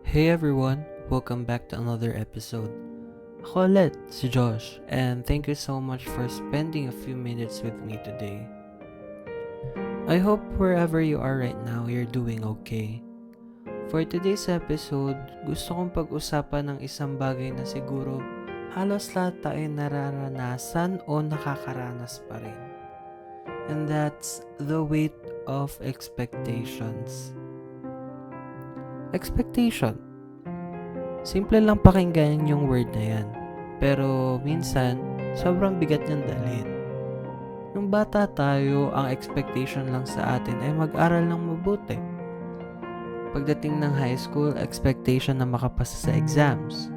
Hey everyone, welcome back to another episode. Ako ulit, si Josh, and thank you so much for spending a few minutes with me today. I hope wherever you are right now, you're doing okay. For today's episode, gusto kong pag-usapan ng isang bagay na siguro halos lahat tayo nararanasan o nakakaranas pa rin. And that's the weight of expectations. Expectation. Simple lang pakinggan yung word na yan. Pero minsan, sobrang bigat niyang dalhin. Nung bata tayo, ang expectation lang sa atin ay mag-aral ng mabuti. Pagdating ng high school, expectation na makapasa sa exams.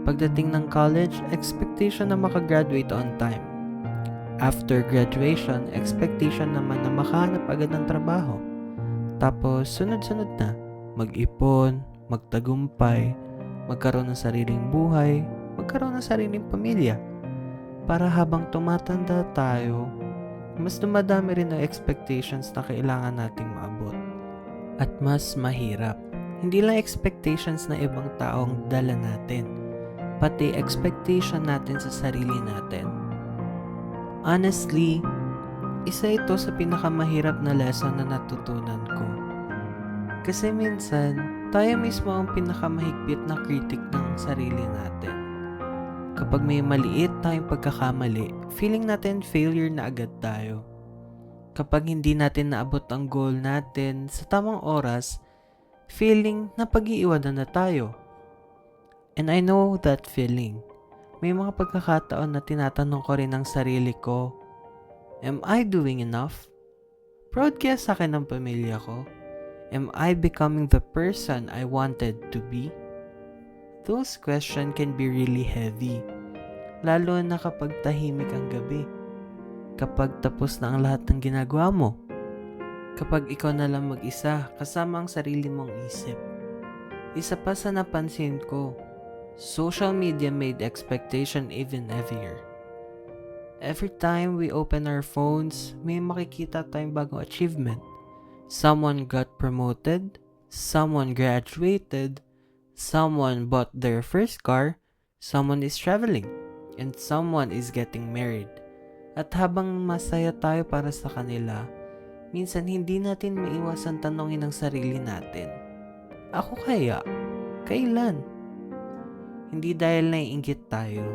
Pagdating ng college, expectation na makagraduate on time. After graduation, expectation naman na makahanap agad ng trabaho. Tapos, sunod-sunod na. Mag-ipon, magtagumpay, magkaroon ng sariling buhay, magkaroon ng sariling pamilya. Para habang tumatanda tayo, mas dumadami rin ang expectations na kailangan nating maabot. At mas mahirap. Hindi lang expectations na ibang taong dala natin, pati expectation natin sa sarili natin. Honestly, isa ito sa pinakamahirap na lesson na natutunan ko. Kasi minsan, tayo mismo ang pinakamahigpit na critic ng sarili natin. Kapag may maliit tayong pagkakamali, feeling natin failure na agad tayo. Kapag hindi natin naabot ang goal natin sa tamang oras, feeling na pag-iiwanan na tayo. And I know that feeling. May mga pagkakataon na tinatanong ko rin ang sarili ko, am I doing enough? Proud kaya sa akin ng pamilya ko? Am I becoming the person I wanted to be? Those questions can be really heavy. Lalo na kapag tahimik ang gabi. Kapag tapos na ang lahat ng ginagawa mo. Kapag ikaw na lang mag-isa kasama ang sarili mong isip. Isa pa sa napansin ko, social media made expectation even heavier. Every time we open our phones, may makikita tayong bagong achievement. Someone got promoted, someone graduated, someone bought their first car, someone is traveling, and someone is getting married. At habang masaya tayo para sa kanila, minsan hindi natin maiwasan tanongin ang sarili natin. Ako kaya? Kailan? Hindi dahil naiinggit tayo,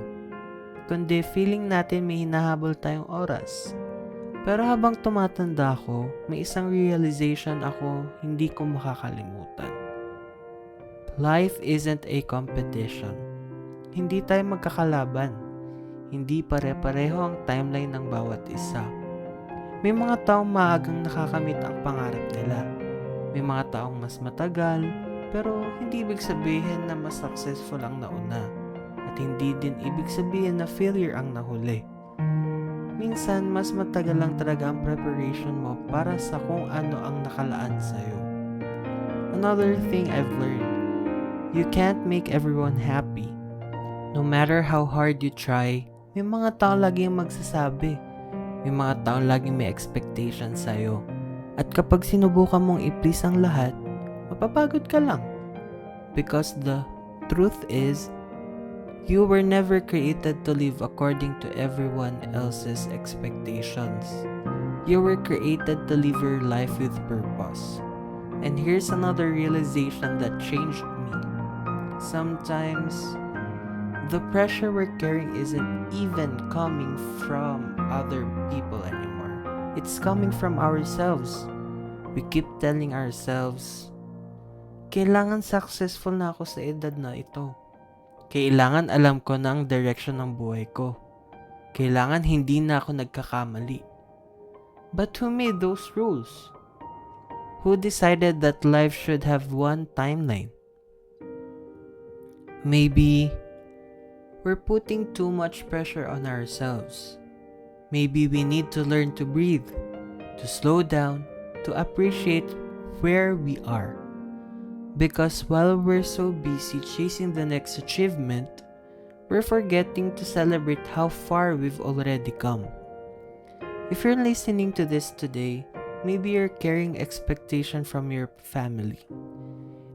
kundi feeling natin may hinahabol tayong oras. Pero habang tumatanda ako, may isang realization ako hindi ko makakalimutan. Life isn't a competition. Hindi tayo magkakalaban. Hindi pare-pareho ang timeline ng bawat isa. May mga taong maagang nakakamit ang pangarap nila. May mga taong mas matagal, pero hindi ibig sabihin na mas successful ang nauna. At hindi din ibig sabihin na failure ang nahuli. Minsan, mas matagal lang talaga ang preparation mo para sa kung ano ang nakalaan sa'yo. Another thing I've learned, you can't make everyone happy. No matter how hard you try, may mga taong laging magsasabi. May mga taong laging may expectation sa'yo. At kapag sinubukan mong i-please ang lahat, mapapagod ka lang. Because the truth is, you were never created to live according to everyone else's expectations. You were created to live your life with purpose. And here's another realization that changed me. Sometimes, the pressure we're carrying isn't even coming from other people anymore. It's coming from ourselves. We keep telling ourselves, kailangan successful na ako sa edad na ito. Kailangan alam ko na ang direction ng buhay ko. Kailangan hindi na ako nagkakamali. But who made those rules? Who decided that life should have one timeline? Maybe we're putting too much pressure on ourselves. Maybe we need to learn to breathe, to slow down, to appreciate where we are. Because while we're so busy chasing the next achievement, we're forgetting to celebrate how far we've already come. If you're listening to this today, maybe you're carrying expectation from your family.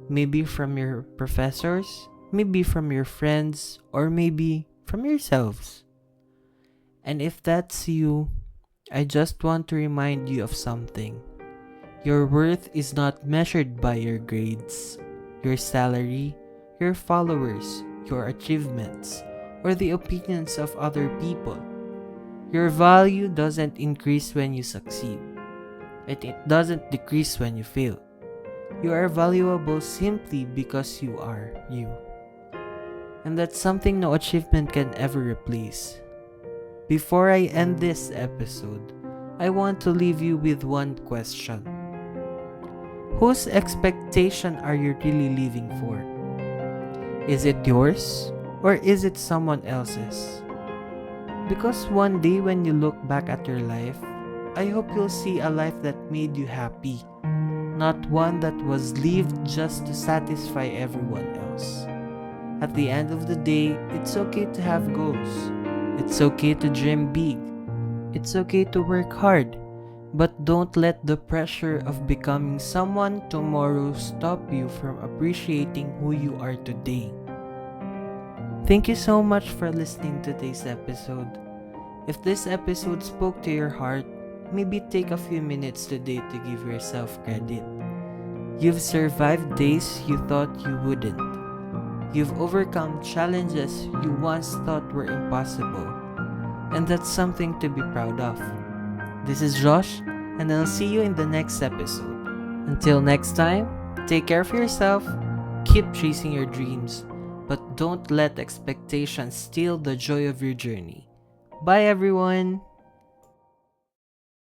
Maybe from your professors, maybe from your friends, or maybe from yourselves. And if that's you, I just want to remind you of something. Your worth is not measured by your grades, your salary, your followers, your achievements, or the opinions of other people. Your value doesn't increase when you succeed, and it doesn't decrease when you fail. You are valuable simply because you are you. And that's something no achievement can ever replace. Before I end this episode, I want to leave you with one question. Whose expectation are you really living for? Is it yours or is it someone else's? Because one day when you look back at your life, I hope you'll see a life that made you happy, not one that was lived just to satisfy everyone else. At the end of the day, it's okay to have goals. It's okay to dream big. It's okay to work hard. But don't let the pressure of becoming someone tomorrow stop you from appreciating who you are today. Thank you so much for listening to today's episode. If this episode spoke to your heart, maybe take a few minutes today to give yourself credit. You've survived days you thought you wouldn't. You've overcome challenges you once thought were impossible. And that's something to be proud of. This is Josh, and I'll see you in the next episode. Until next time, take care of yourself, keep chasing your dreams, but don't let expectations steal the joy of your journey. Bye everyone!